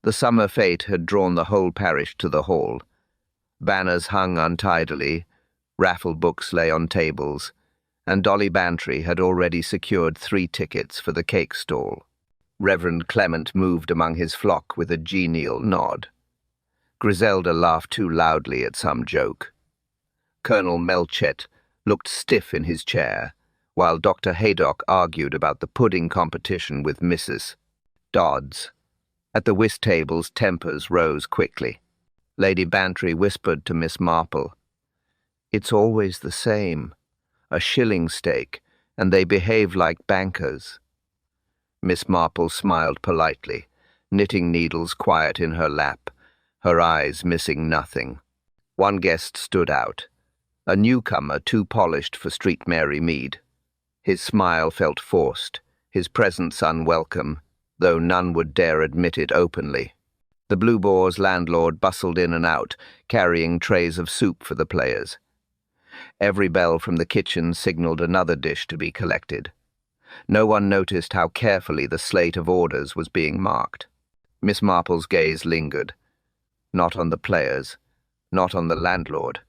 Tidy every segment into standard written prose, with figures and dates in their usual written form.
The summer fete had drawn the whole parish to the hall. Banners hung untidily, raffle books lay on tables, and Dolly Bantry had already secured 3 tickets for the cake stall. Reverend Clement moved among his flock with a genial nod. Griselda laughed too loudly at some joke. Colonel Melchett looked stiff in his chair, while Dr. Haydock argued about the pudding competition with Mrs. Dodds. At the whist tables, tempers rose quickly. Lady Bantry whispered to Miss Marple, "It's always the same. A shilling stake, and they behave like bankers." Miss Marple smiled politely, knitting needles quiet in her lap, her eyes missing nothing. One guest stood out, a newcomer too polished for Street Mary Mead. His smile felt forced, his presence unwelcome, though none would dare admit it openly. The Blue Boar's landlord bustled in and out, carrying trays of soup for the players. Every bell from the kitchen signalled another dish to be collected. No one noticed how carefully the slate of orders was being marked. Miss Marple's gaze lingered, not on the players, not on the landlord,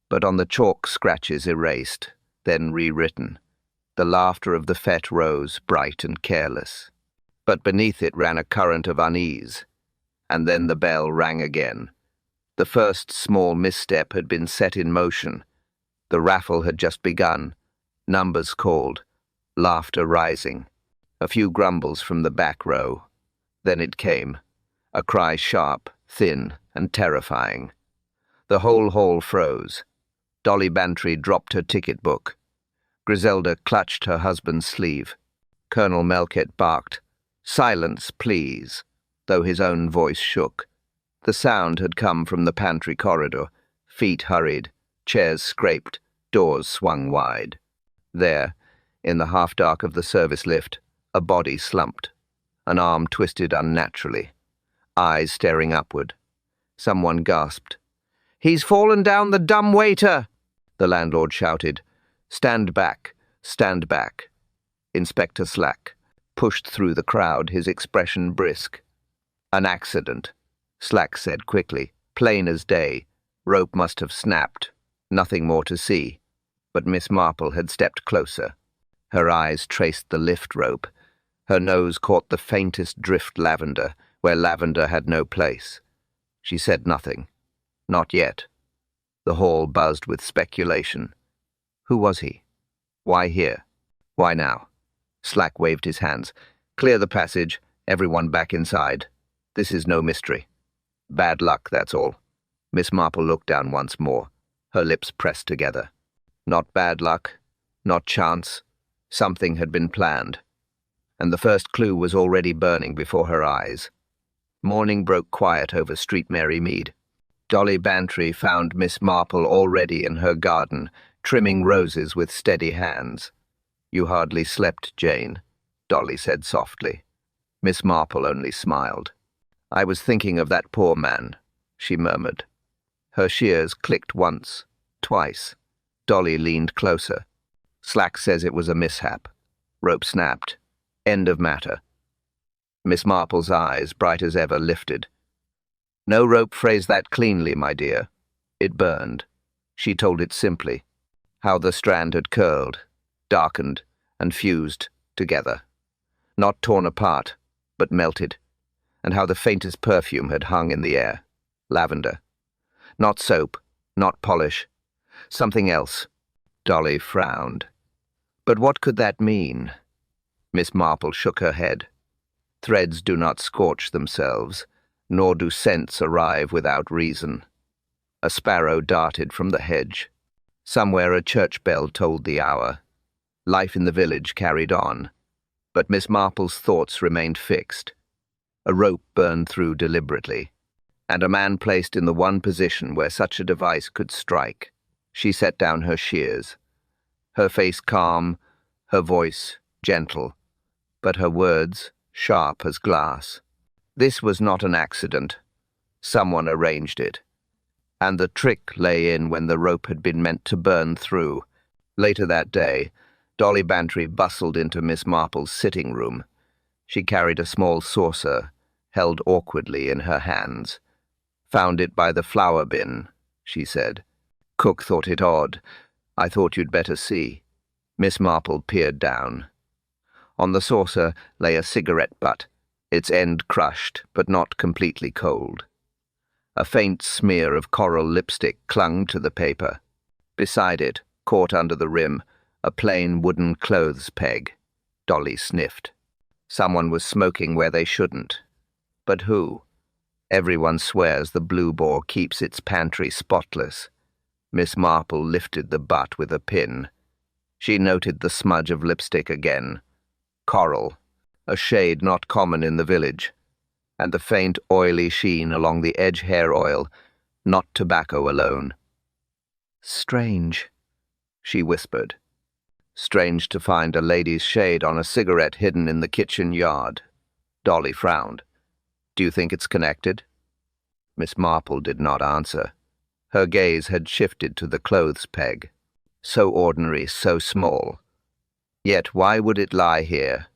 but on the chalk scratches erased, then rewritten. The laughter of the fete rose, bright and careless. But beneath it ran a current of unease. And then the bell rang again. The first small misstep had been set in motion. The raffle had just begun. Numbers called. Laughter rising. A few grumbles from the back row. Then it came. A cry sharp, thin, and terrifying. The whole hall froze. Dolly Bantry dropped her ticket book. Griselda clutched her husband's sleeve. Colonel Melchett barked, "Silence, please," though his own voice shook. The sound had come from the pantry corridor. Feet hurried, chairs scraped, doors swung wide. There, in the half-dark of the service lift, a body slumped, an arm twisted unnaturally, eyes staring upward. Someone gasped. "He's fallen down the dumb waiter!" The landlord shouted. "Stand back, stand back." Inspector Slack pushed through the crowd, his expression brisk. "An accident," Slack said quickly, plain as day. Rope must have snapped. Nothing more to see. But Miss Marple had stepped closer. Her eyes traced the lift rope. Her nose caught the faintest drift lavender, where lavender had no place. She said nothing. Not yet. The hall buzzed with speculation. Who was he? Why here? Why now? Slack waved his hands. "Clear the passage. Everyone back inside. This is no mystery. Bad luck, that's all." Miss Marple looked down once more, her lips pressed together. Not bad luck, not chance. Something had been planned. And the first clue was already burning before her eyes. Morning broke quiet over Street Mary Mead. Dolly Bantry found Miss Marple already in her garden, trimming roses with steady hands. "You hardly slept, Jane," Dolly said softly. Miss Marple only smiled. "I was thinking of that poor man," she murmured. Her shears clicked once, twice. Dolly leaned closer. "Slack says it was a mishap. Rope snapped. End of matter." Miss Marple's eyes, bright as ever, lifted. "No rope phrased that cleanly, my dear. It burned." She told it simply. How the strand had curled, darkened, and fused together. Not torn apart, but melted. And how the faintest perfume had hung in the air. Lavender. Not soap, not polish. Something else. Dolly frowned. But what could that mean? Miss Marple shook her head. Threads do not scorch themselves, nor do scents arrive without reason. A sparrow darted from the hedge. Somewhere a church bell tolled the hour. Life in the village carried on, but Miss Marple's thoughts remained fixed. A rope burned through deliberately, and a man placed in the one position where such a device could strike. She set down her shears, her face calm, her voice gentle, but her words sharp as glass. This was not an accident. Someone arranged it. And the trick lay in when the rope had been meant to burn through. Later that day, Dolly Bantry bustled into Miss Marple's sitting room. She carried a small saucer, held awkwardly in her hands. "Found it by the flour bin," she said. "Cook thought it odd. I thought you'd better see." Miss Marple peered down. On the saucer lay a cigarette butt, its end crushed but not completely cold. A faint smear of coral lipstick clung to the paper. Beside it, caught under the rim, a plain wooden clothes peg. Dolly sniffed. Someone was smoking where they shouldn't. But who? Everyone swears the Blue Boar keeps its pantry spotless. Miss Marple lifted the butt with a pin. She noted the smudge of lipstick again. Coral, a shade not common in the village, and the faint oily sheen along the edge hair oil, not tobacco alone. "Strange," she whispered. Strange to find a lady's shade on a cigarette hidden in the kitchen yard. Dolly frowned. "Do you think it's connected?" Miss Marple did not answer. Her gaze had shifted to the clothes peg. So ordinary, so small. Yet why would it lie here,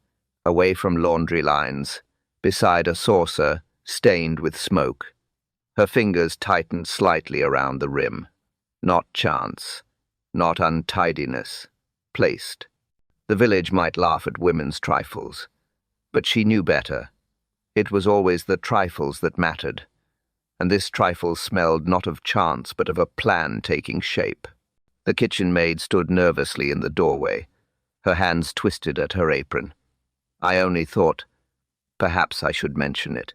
away from laundry lines, beside a saucer stained with smoke? Her fingers tightened slightly around the rim. Not chance, not untidiness. Placed. The village might laugh at women's trifles, but she knew better. It was always the trifles that mattered, and this trifle smelled not of chance but of a plan taking shape. The kitchen maid stood nervously in the doorway, her hands twisted at her apron. I only thought, perhaps I should mention it.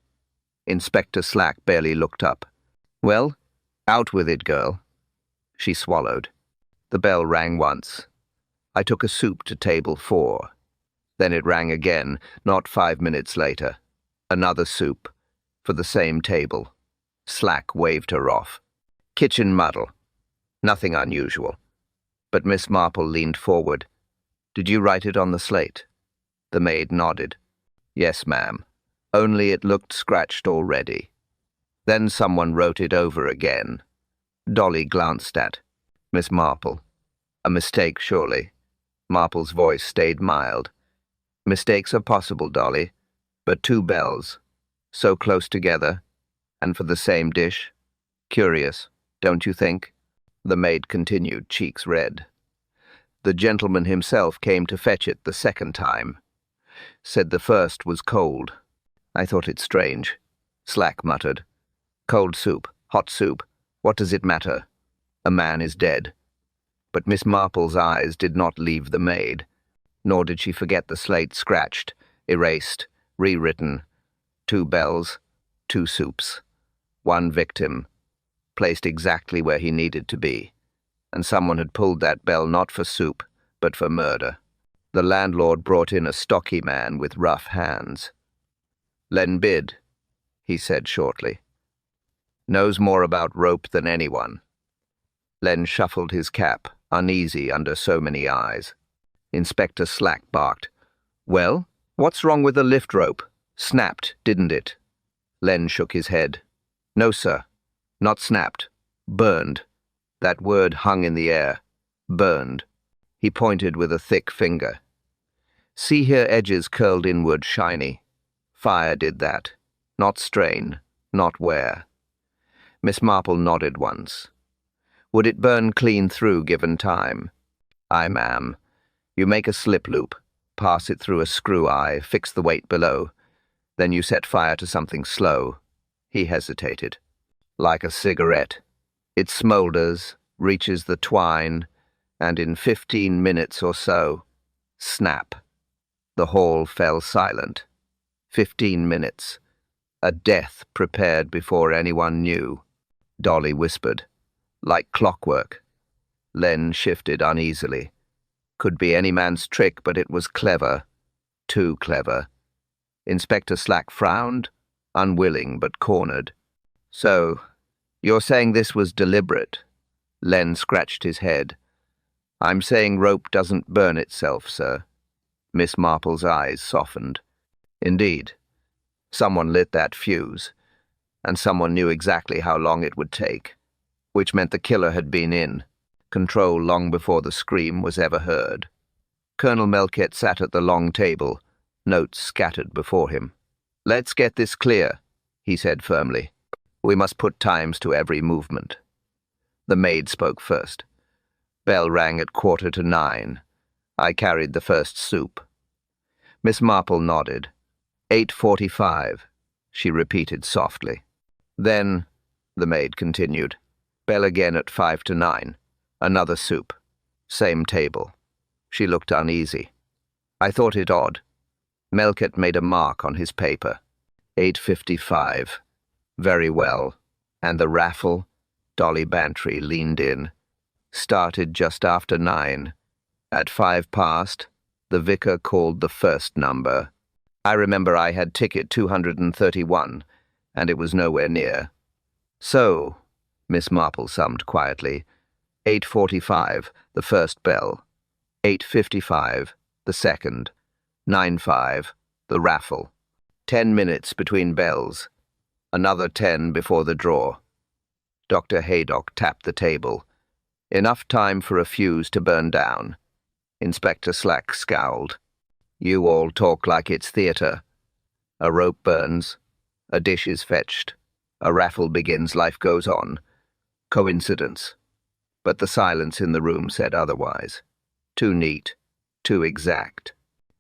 Inspector Slack barely looked up. "Well, out with it, girl." She swallowed. The bell rang once. I took a soup to table 4. Then it rang again, not 5 minutes later. Another soup, for the same table. Slack waved her off. "Kitchen muddle. Nothing unusual." But Miss Marple leaned forward. "Did you write it on the slate?" The maid nodded. "Yes, ma'am. Only it looked scratched already." Then someone wrote it over again. Dolly glanced at Miss Marple. "A mistake, surely." Marple's voice stayed mild. "Mistakes are possible, Dolly, but 2 bells, so close together, and for the same dish. Curious, don't you think?" The maid continued, cheeks red. "The gentleman himself came to fetch it the second time. Said the first was cold. I thought it strange." Slack muttered. "Cold soup, hot soup, what does it matter? A man is dead." But Miss Marple's eyes did not leave the maid, nor did she forget the slate scratched, erased, rewritten. 2 bells, 2 soups. 1 victim, placed exactly where he needed to be. And someone had pulled that bell not for soup, but for murder. The landlord brought in a stocky man with rough hands. "Len Bid," he said shortly. "Knows more about rope than anyone." Len shuffled his cap, uneasy under so many eyes. Inspector Slack barked. "Well, what's wrong with the lift rope? Snapped, didn't it?" Len shook his head. "No, sir. Not snapped. Burned." That word hung in the air. Burned. He pointed with a thick finger. "See here, edges curled inward, shiny. Fire did that. Not strain, not wear." Miss Marple nodded once. "Would it burn clean through given time?" "Aye, ma'am. You make a slip loop, pass it through a screw eye, fix the weight below. Then you set fire to something slow." He hesitated. "Like a cigarette. It smoulders, reaches the twine, and in 15 minutes or so, snap." The hall fell silent. 15 minutes. A death prepared before anyone knew. Dolly whispered. "Like clockwork." Len shifted uneasily. Could be any man's trick, but it was clever. Too clever. Inspector Slack frowned, unwilling but cornered. "So, you're saying this was deliberate?" Len scratched his head. "I'm saying rope doesn't burn itself, sir." Miss Marple's eyes softened. "Indeed. Someone lit that fuse, and someone knew exactly how long it would take, which meant the killer had been in control long before the scream was ever heard." Colonel Melkett sat at the long table, notes scattered before him. "Let's get this clear," he said firmly. "We must put times to every movement." The maid spoke first. Bell rang at 9:15. I carried the first soup. Miss Marple nodded. 8:45, she repeated softly. "Then," the maid continued, "bell again at 9:05. Another soup. Same table." She looked uneasy. I thought it odd. Melkett made a mark on his paper. 8:55. Very well. And the raffle? Dolly Bantry leaned in. Started just after 9. At 5 past, the vicar called the first number. I remember I had ticket 231, and it was nowhere near. "So," Miss Marple summed quietly, 8:45, the first bell. 8:55, the second. 9:05, the raffle. 10 minutes between bells. Another 10 before the draw. Dr. Haydock tapped the table. Enough time for a fuse to burn down. Inspector Slack scowled. "You all talk like it's theatre. A rope burns. A dish is fetched. A raffle begins, life goes on. Coincidence." But the silence in the room said otherwise. Too neat, too exact.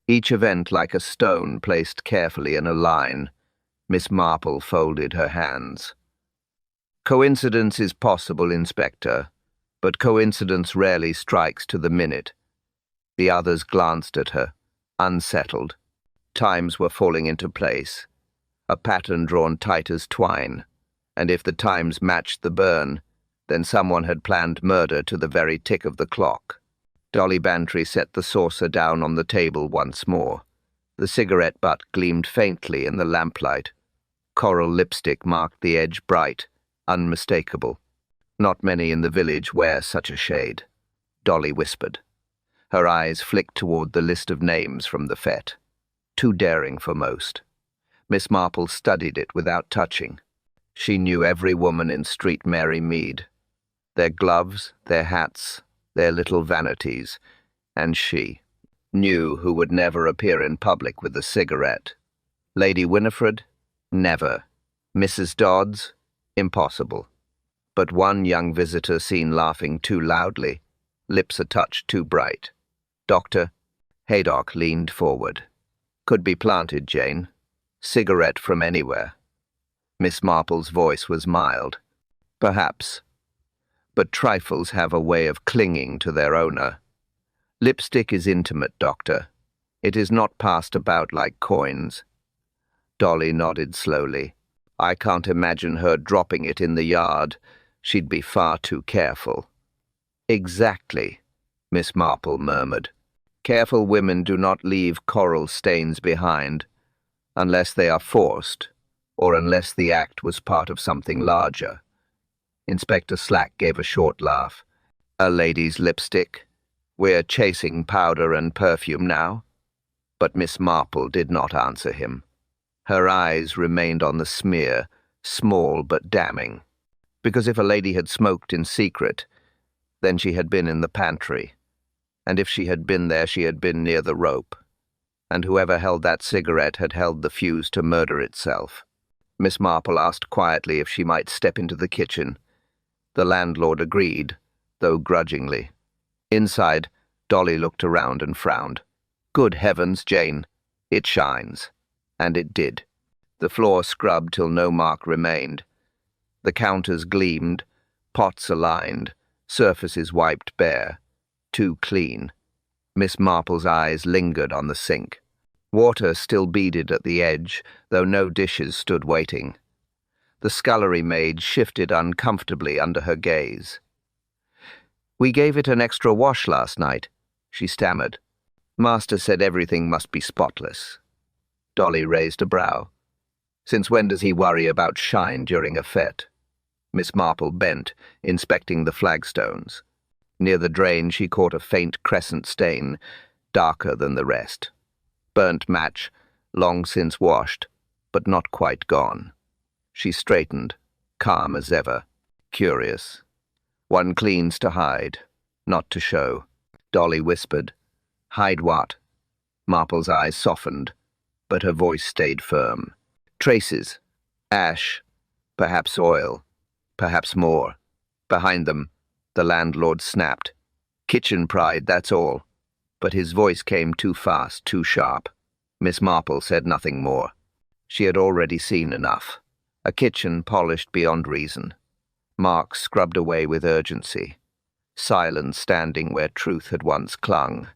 Each event like a stone placed carefully in a line. Miss Marple folded her hands. "Coincidence is possible, Inspector, but coincidence rarely strikes to the minute." The others glanced at her, unsettled. Times were falling into place, a pattern drawn tight as twine, and if the times matched the burn, then someone had planned murder to the very tick of the clock. Dolly Bantry set the saucer down on the table once more. The cigarette butt gleamed faintly in the lamplight. Coral lipstick marked the edge bright, unmistakable. Not many in the village wear such a shade, Dolly whispered. Her eyes flicked toward the list of names from the fete. Too daring for most. Miss Marple studied it without touching. She knew every woman in Street Mary Mead. Their gloves, their hats, their little vanities, and she knew who would never appear in public with a cigarette. Lady Winifred? Never. Mrs. Dodds? Impossible. But one young visitor seen laughing too loudly, lips a touch too bright. "Doctor?" Haydock leaned forward. "Could be planted, Jane. Cigarette from anywhere." Miss Marple's voice was mild. "Perhaps. But trifles have a way of clinging to their owner. Lipstick is intimate, Doctor. It is not passed about like coins." Dolly nodded slowly. "I can't imagine her dropping it in the yard. She'd be far too careful." "Exactly," Miss Marple murmured. "Careful women do not leave coral stains behind, unless they are forced, or unless the act was part of something larger." Inspector Slack gave a short laugh. "A lady's lipstick. We're chasing powder and perfume now." But Miss Marple did not answer him. Her eyes remained on the smear, small but damning. Because if a lady had smoked in secret, then she had been in the pantry. And if she had been there, she had been near the rope. And whoever held that cigarette had held the fuse to murder itself. Miss Marple asked quietly if she might step into the kitchen. The landlord agreed, though grudgingly. Inside, Dolly looked around and frowned. "Good heavens, Jane, it shines." And it did. The floor scrubbed till no mark remained. The counters gleamed, pots aligned, surfaces wiped bare. Too clean. Miss Marple's eyes lingered on the sink. Water still beaded at the edge, though no dishes stood waiting. The scullery maid shifted uncomfortably under her gaze. "We gave it an extra wash last night," she stammered. "Master said everything must be spotless." Dolly raised a brow. "Since when does he worry about shine during a fete?" Miss Marple bent, inspecting the flagstones. Near the drain she caught a faint crescent stain, darker than the rest. Burnt match, long since washed, but not quite gone. She straightened, calm as ever. Curious. One cleans to hide, not to show. Dolly whispered. "Hide what?" Marple's eyes softened, but her voice stayed firm. Traces. Ash. Perhaps oil. Perhaps more. Behind them, the landlord snapped. Kitchen pride, that's all. But his voice came too fast, too sharp. Miss Marple said nothing more. She had already seen enough. A kitchen polished beyond reason. Marks scrubbed away with urgency. Silence standing where truth had once clung.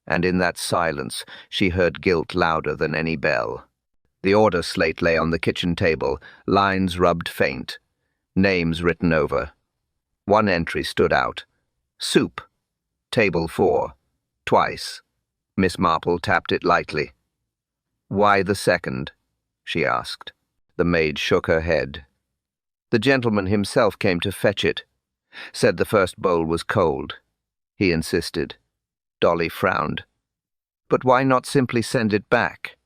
And in that silence, she heard guilt louder than any bell. The order slate lay on the kitchen table, lines rubbed faint, names written over. One entry stood out. Soup. Table 4. Twice. Miss Marple tapped it lightly. "Why the second?" she asked. The maid shook her head. "The gentleman himself came to fetch it. Said the first bowl was cold. He insisted." Dolly frowned. "But why not simply send it back?"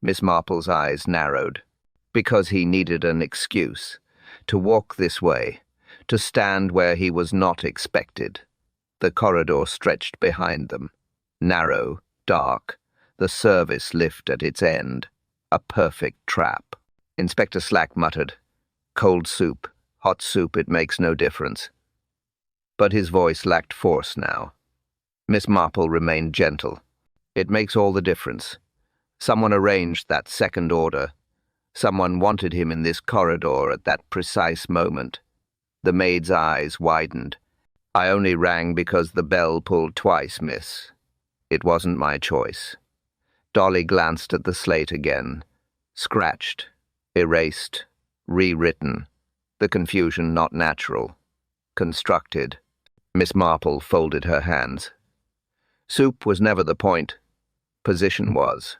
Miss Marple's eyes narrowed. "Because he needed an excuse. To walk this way. To stand where he was not expected." The corridor stretched behind them. Narrow, dark, the service lift at its end. A perfect trap. Inspector Slack muttered, "Cold soup, hot soup, it makes no difference." But his voice lacked force now. Miss Marple remained gentle. "It makes all the difference. Someone arranged that second order. Someone wanted him in this corridor at that precise moment." The maid's eyes widened. "I only rang because the bell pulled twice, miss. It wasn't my choice." Dolly glanced at the slate again. Scratched, erased, rewritten. The confusion not natural. Constructed. Miss Marple folded her hands. Soup was never the point. Position was.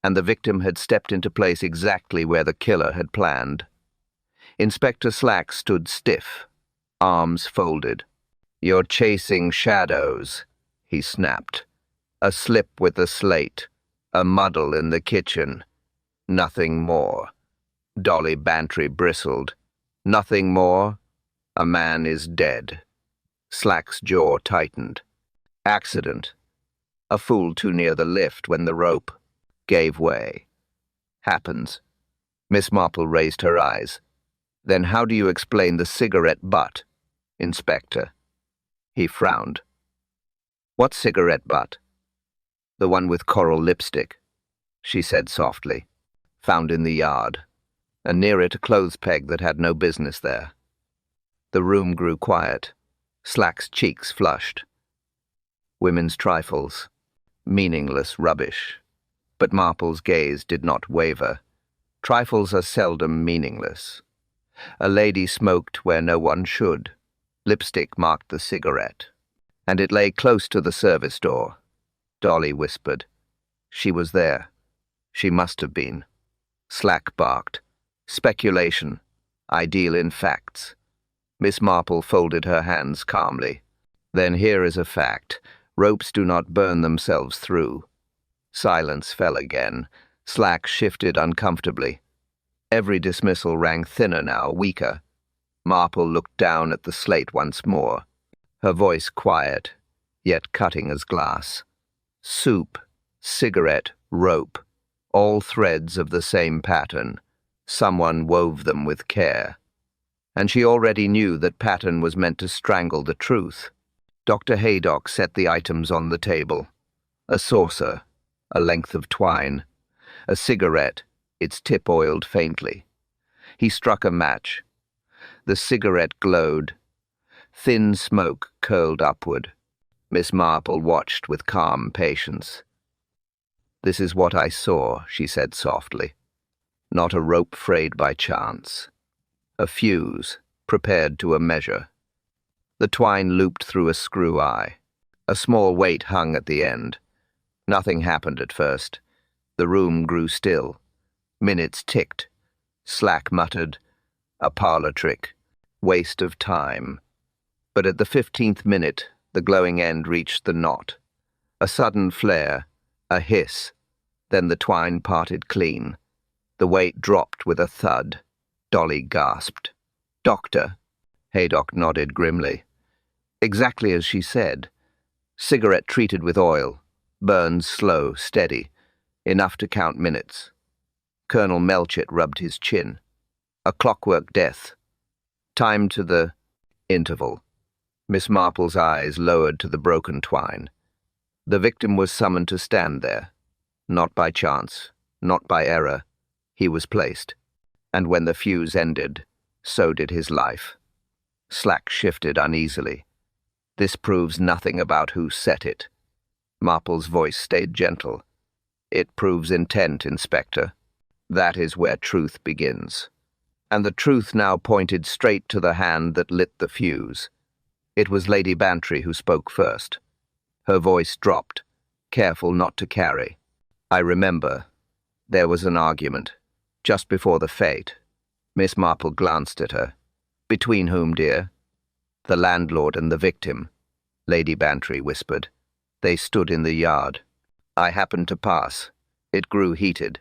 And the victim had stepped into place exactly where the killer had planned. Inspector Slack stood stiff, arms folded. "You're chasing shadows," he snapped. "A slip with the slate, a muddle in the kitchen. Nothing more." Dolly Bantry bristled. "Nothing more? A man is dead." Slack's jaw tightened. "Accident. A fool too near the lift when the rope gave way. Happens." Miss Marple raised her eyes. "Then how do you explain the cigarette butt, Inspector?" He frowned. "What cigarette butt?" "The one with coral lipstick," she said softly. "Found in the yard, and near it a clothes peg that had no business there." The room grew quiet. Slack's cheeks flushed. Women's trifles. Meaningless rubbish. But Marple's gaze did not waver. Trifles are seldom meaningless. A lady smoked where no one should. Lipstick marked the cigarette. And it lay close to the service door. Dolly whispered. "She was there. She must have been." Slack barked. "Speculation. I deal in facts." Miss Marple folded her hands calmly. "Then here is a fact. Ropes do not burn themselves through." Silence fell again. Slack shifted uncomfortably. Every dismissal rang thinner now, weaker. Marple looked down at the slate once more. Her voice quiet, yet cutting as glass. Soup, cigarette, rope. All threads of the same pattern. Someone wove them with care. And she already knew that pattern was meant to strangle the truth. Dr. Haydock set the items on the table. A saucer, a length of twine. A cigarette, its tip oiled faintly. He struck a match. The cigarette glowed. Thin smoke curled upward. Miss Marple watched with calm patience. "This is what I saw," she said softly. "Not a rope frayed by chance. A fuse, prepared to a measure. The twine looped through a screw eye. A small weight hung at the end. Nothing happened at first. The room grew still. Minutes ticked. Slack muttered, "A parlor trick. Waste of time." But at the 15th minute, the glowing end reached the knot. A sudden flare, a hiss. Then the twine parted clean. The weight dropped with a thud. Dolly gasped. "Doctor?" Haydock nodded grimly. "Exactly as she said. Cigarette treated with oil. Burns slow, steady. Enough to count minutes." Colonel Melchett rubbed his chin. A clockwork death. Time to the interval. Miss Marple's eyes lowered to the broken twine. The victim was summoned to stand there. Not by chance, not by error. He was placed. And when the fuse ended, so did his life. Slack shifted uneasily. This proves nothing about who set it. Marple's voice stayed gentle. It proves intent, Inspector. That is where truth begins. And the truth now pointed straight to the hand that lit the fuse. It was Lady Bantry who spoke first. Her voice dropped, careful not to carry. I remember. There was an argument. Just before the fete. Miss Marple glanced at her. Between whom, dear? The landlord and the victim, Lady Bantry whispered. They stood in the yard. I happened to pass. It grew heated.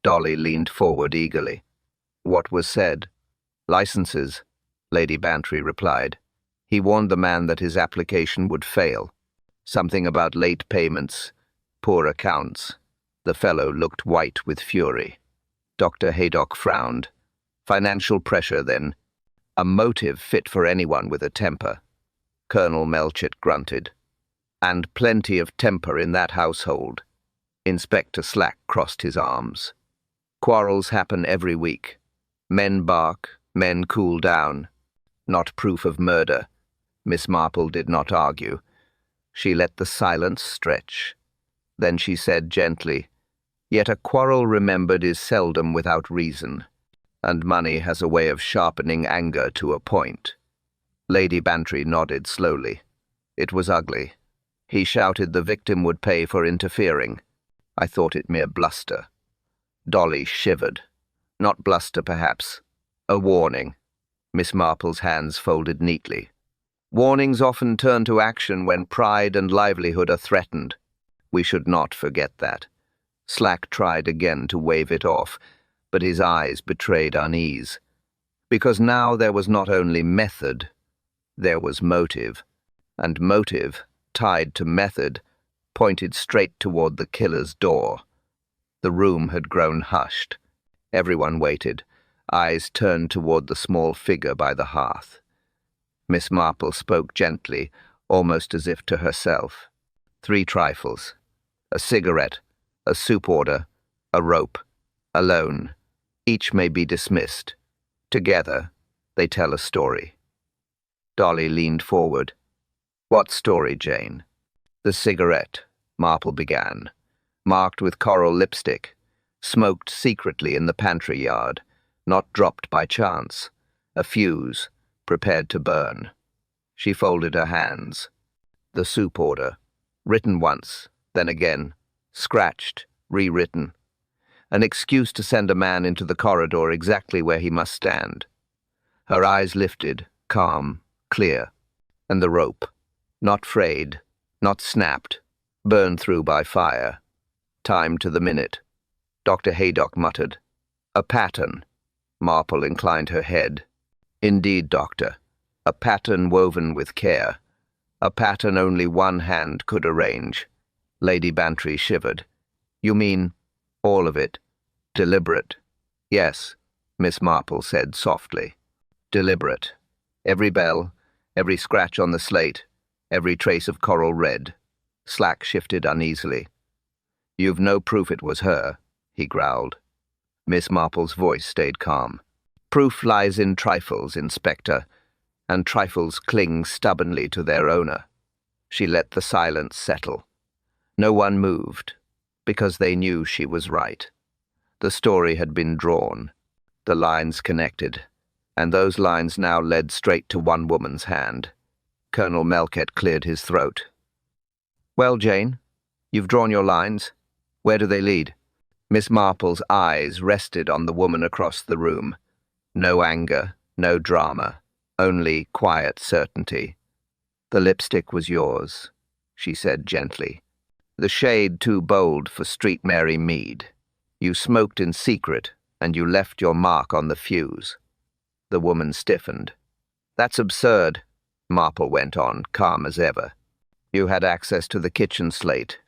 Dolly leaned forward eagerly. What was said? Licenses, Lady Bantry replied. He warned the man that his application would fail. Something about late payments, poor accounts. The fellow looked white with fury. Dr. Haydock frowned. Financial pressure, then. A motive fit for anyone with a temper. Colonel Melchett grunted. And plenty of temper in that household. Inspector Slack crossed his arms. Quarrels happen every week. Men bark, men cool down. Not proof of murder. Miss Marple did not argue. She let the silence stretch. Then she said gently, Yet a quarrel remembered is seldom without reason, and money has a way of sharpening anger to a point. Lady Bantry nodded slowly. It was ugly. He shouted the victim would pay for interfering. I thought it mere bluster. Dolly shivered. Not bluster, perhaps. A warning. Miss Marple's hands folded neatly. Warnings often turn to action when pride and livelihood are threatened. We should not forget that. Slack tried again to wave it off, but his eyes betrayed unease. Because now there was not only method, there was motive. And motive, tied to method, pointed straight toward the killer's door. The room had grown hushed. Everyone waited, eyes turned toward the small figure by the hearth. Miss Marple spoke gently, almost as if to herself. 3 trifles. A cigarette, a soup order, a rope, alone. Each may be dismissed. Together, they tell a story. Dolly leaned forward. What story, Jane? The cigarette, Marple began, marked with coral lipstick, smoked secretly in the pantry yard, not dropped by chance, a fuse, prepared to burn. She folded her hands. The soup order, written once, then again, scratched, rewritten. An excuse to send a man into the corridor exactly where he must stand. Her eyes lifted, calm, clear. And the rope, not frayed, not snapped, burned through by fire. Time to the minute. Dr. Haydock muttered. A pattern. Marple inclined her head. Indeed, Doctor. A pattern woven with care. A pattern only one hand could arrange. Lady Bantry shivered. You mean all of it? Deliberate. Yes, Miss Marple said softly. Deliberate. Every bell, every scratch on the slate, every trace of coral red. Slack shifted uneasily. You've no proof it was her, he growled. Miss Marple's voice stayed calm. Proof lies in trifles, Inspector, and trifles cling stubbornly to their owner. She let the silence settle. No one moved, because they knew she was right. The story had been drawn, the lines connected, and those lines now led straight to one woman's hand. Colonel Melchett cleared his throat. Well, Jane, you've drawn your lines. Where do they lead? Miss Marple's eyes rested on the woman across the room. No anger, no drama, only quiet certainty. The lipstick was yours, she said gently. The shade too bold for Street Mary Mead. You smoked in secret, and you left your mark on the fuse. The woman stiffened. That's absurd, Marple went on, calm as ever. You had access to the kitchen slate.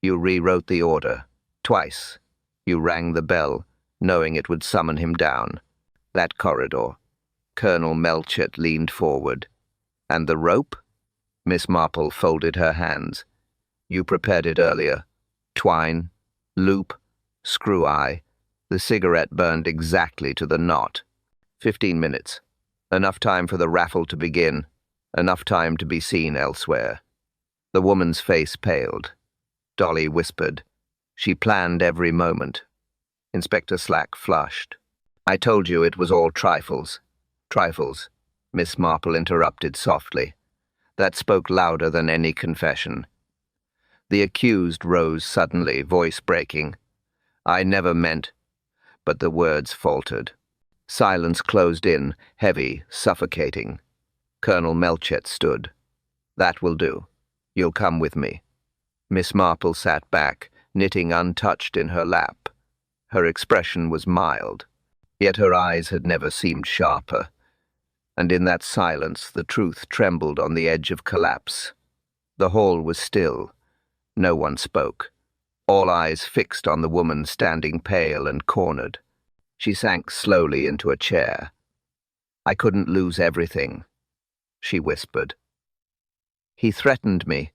You rewrote the order. Twice. You rang the bell. knowing it would summon him down. That corridor. Colonel Melchett leaned forward. And the rope? Miss Marple folded her hands. You prepared it earlier. Twine, loop, screw-eye. The cigarette burned exactly to the knot. 15 minutes. Enough time for the raffle to begin. Enough time to be seen elsewhere. The woman's face paled. Dolly whispered. She planned every moment. Inspector Slack flushed. I told you it was all trifles. Trifles, Miss Marple interrupted softly. That spoke louder than any confession. The accused rose suddenly, voice breaking. I never meant... But the words faltered. Silence closed in, heavy, suffocating. Colonel Melchett stood. That will do. You'll come with me. Miss Marple sat back, knitting untouched in her lap. Her expression was mild, yet her eyes had never seemed sharper. And in that silence the truth trembled on the edge of collapse. The hall was still. No one spoke. All eyes fixed on the woman standing pale and cornered. She sank slowly into a chair. I couldn't lose everything, she whispered. He threatened me.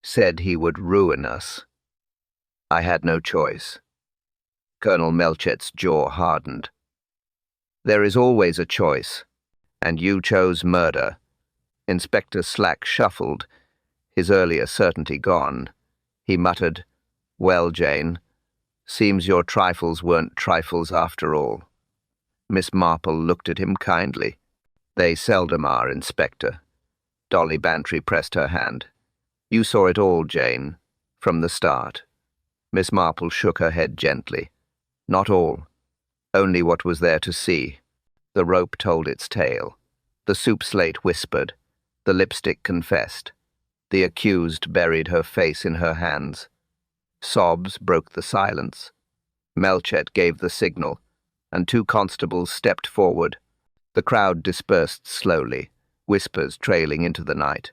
Said he would ruin us. I had no choice. Colonel Melchett's jaw hardened. There is always a choice, and you chose murder. Inspector Slack shuffled, his earlier certainty gone. He muttered, Well, Jane, seems your trifles weren't trifles after all. Miss Marple looked at him kindly. They seldom are, Inspector. Dolly Bantry pressed her hand. You saw it all, Jane, from the start. Miss Marple shook her head gently. Not all. Only what was there to see. The rope told its tale. The soup slate whispered. The lipstick confessed. The accused buried her face in her hands. Sobs broke the silence. Melchett gave the signal, and 2 constables stepped forward. The crowd dispersed slowly, whispers trailing into the night.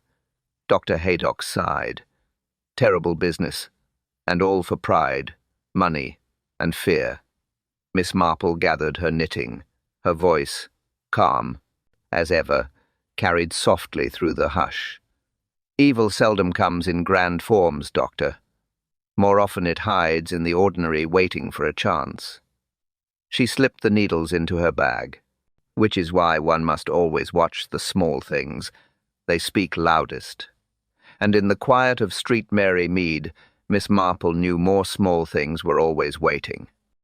Dr. Haydock sighed. Terrible business, and all for pride, money, and fear. Miss Marple gathered her knitting, her voice, calm, as ever, carried softly through the hush. Evil seldom comes in grand forms, Doctor. More often it hides in the ordinary, waiting for a chance. She slipped the needles into her bag, which is why one must always watch the small things. They speak loudest. And in the quiet of Street Mary Mead, Miss Marple knew more small things were always waiting.